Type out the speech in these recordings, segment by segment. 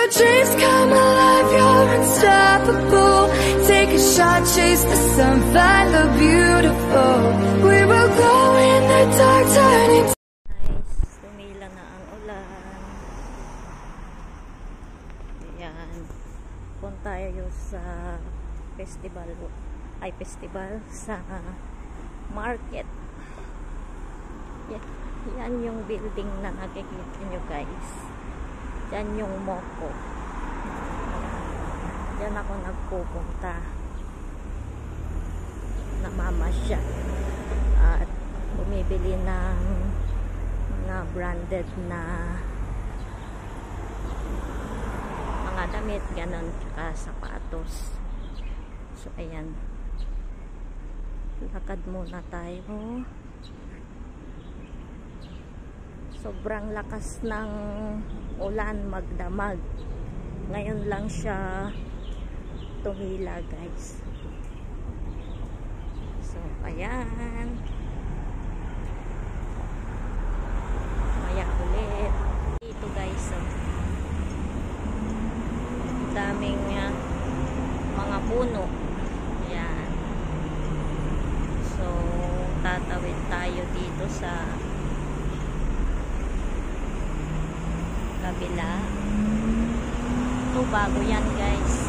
your dreams come alive, you're unstoppable. Take a shot, chase the sun, find the beautiful. We will glow in the dark, turning. Guys, tumila na ang ulan. Ayan. Punta tayo sa festival sa market. Yan yung building na nakikita nyo guys. Yan yung Moko. Yan ako nagpupunta. Namamasya. At bumibili ng mga branded na mga damit, ganon, tsaka sapatos. So ayan, lakad muna tayo. Sobrang lakas ng ulan, magdamag. Ngayon lang siya tumila guys. So ayan, maya ulit dito guys. So, daming mga puno. Ayan. So tatawid tayo dito sa kabila. Ito bago yan guys.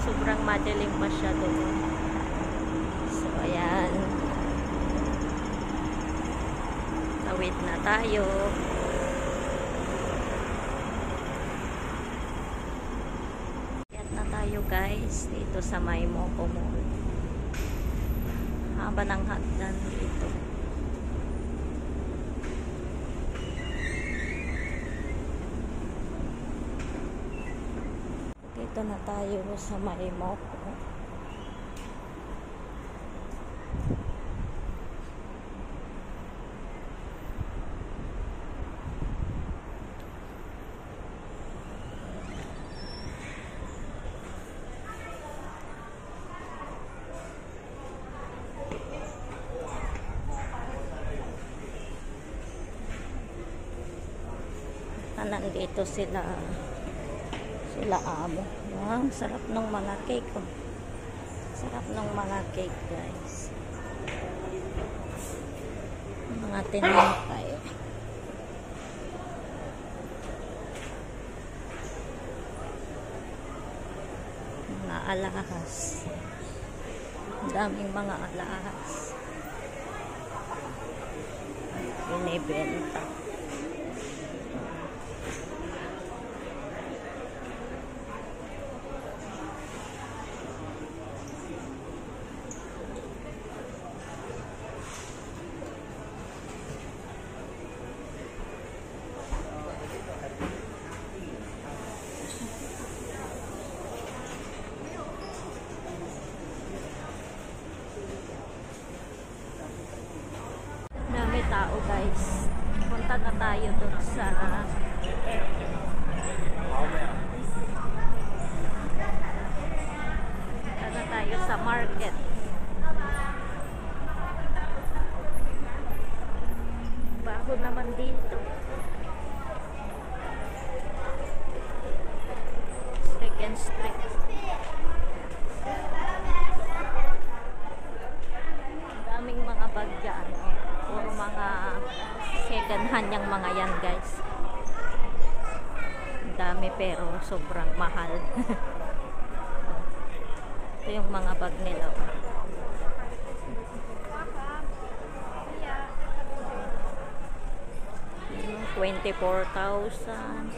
Sobrang madilim pa siya doon. So ayan, tawid na tayo. Ayan na tayo guys dito sa may Moko Mall. Haba ng hagdan dito. Dito na tayo sa may Moko. Nandito sila amo. Ang sarap ng mga cake. Oh. Sarap ng mga cake guys. Mga tinapay. Mga alahas. Daming mga alahas. Binibenta. Tao guys, punta na tayo doon sa market. Bago naman dito. Second Street. Daming mga bag dyan. Puro mga second hand yung mga yan guys. Dami pero sobrang mahal. Ito yung mga bag nila. 24,000.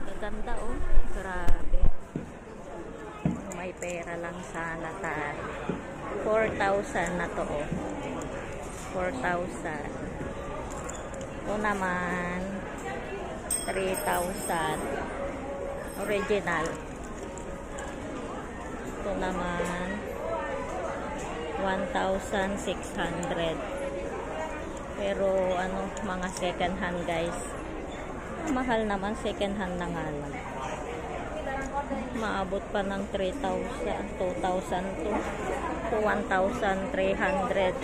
Gaganda oh. Grabe. May pera lang sana tayo. 4,000 na to oh. 4,000. Ito naman 3,000. Original. Ito naman 1,600. Pero ano, mga second hand guys. Mahal naman, second hand na nga lang. Maabot pa ng 3,000, 2,000 to 1,300.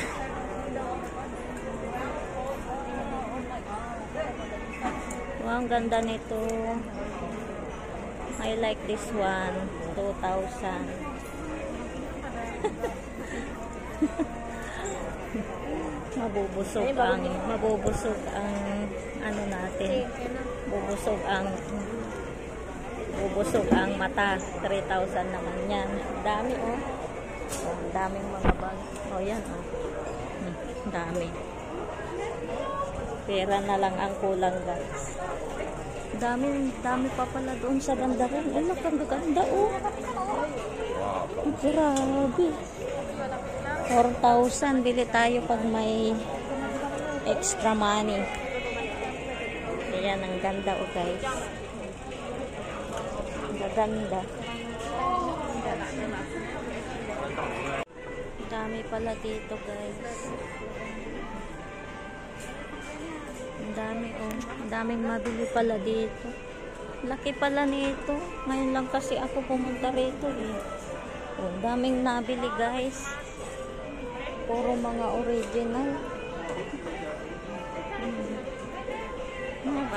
Wow, ang ganda nito. I like this one. 2,000. Mabubusog ang ano natin. Bubusog ang mata. 3,000 naman yan. Dami oh. Oh, daming mga bag. Oh, yan oh. Dami. Pera na lang ang kulang guys. Dami pa pala doon sa banda rin. Ay, ganda oh. Grabe. 4,000. Bili tayo pag may extra money. Ayan, ang ganda oh guys. Ganda. Dami pala dito guys. Ang dami oh. Ang daming mabili pala dito. Laki pala nito. Ngayon lang kasi ako pumunta rito eh. Oh, ang daming nabili guys. Puro mga original.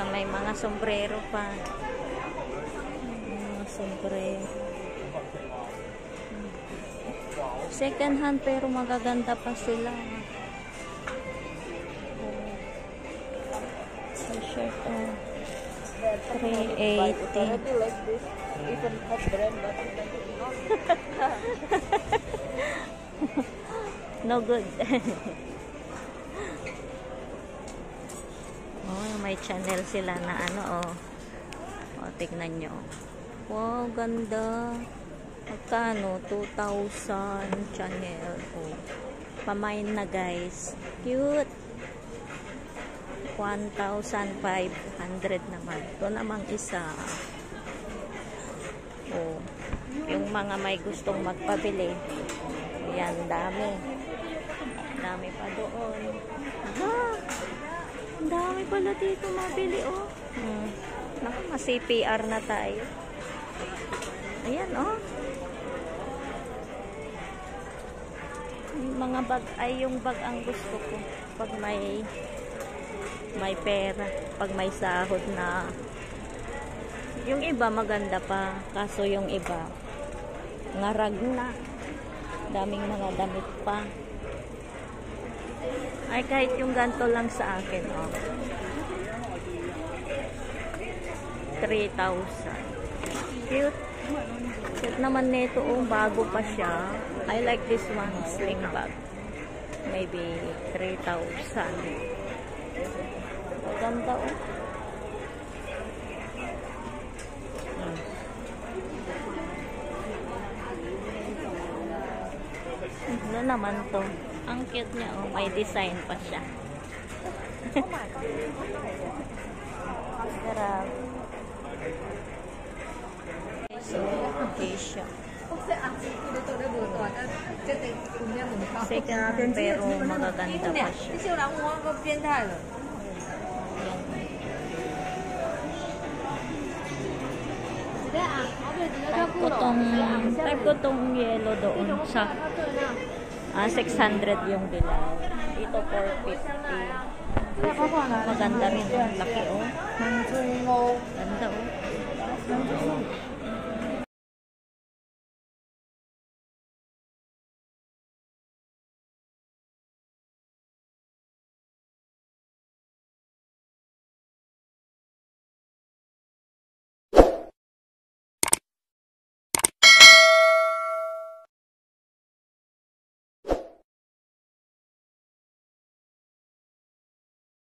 May mga sombrero pa. Mga sombrero. Second hand pero magaganda pa sila. T-shirt oh. 380. No good. Oh, may channel sila na ano oh. Oh, tignan nyo. Wow, ganda. Magkano? 2,000 channel. Oh. Pamain na guys. Cute. 1,500 naman. Ito namang isa. Oh. Yung mga may gustong magpabili. Ayan, dami. Dami pa doon. Ah! Ang dami pala dito mabili oh. Naku, ma-CPR na tayo. Ayan oh. Yung mga bag ay yung bag ang gusto ko pag may pera, pag may sahod na. Yung iba maganda pa, kaso yung iba ngarag na. Daming mga damit pa. Ay, kahit yung ganto lang sa akin, oh. 3,000. Cute. Cute naman nito, oh. Bago pa siya. I like this one, sling bag. Maybe 3,000. Maganda, oh. Ano naman to? Ang cute niya, oh. May design pa siya. Sarap. So, Asia. Second, pero magaganda pa siya. Type ko tong yellow doon sa 600 yung dilaw. Ito 450. Maganda rin. Laki oh. Ganda oh.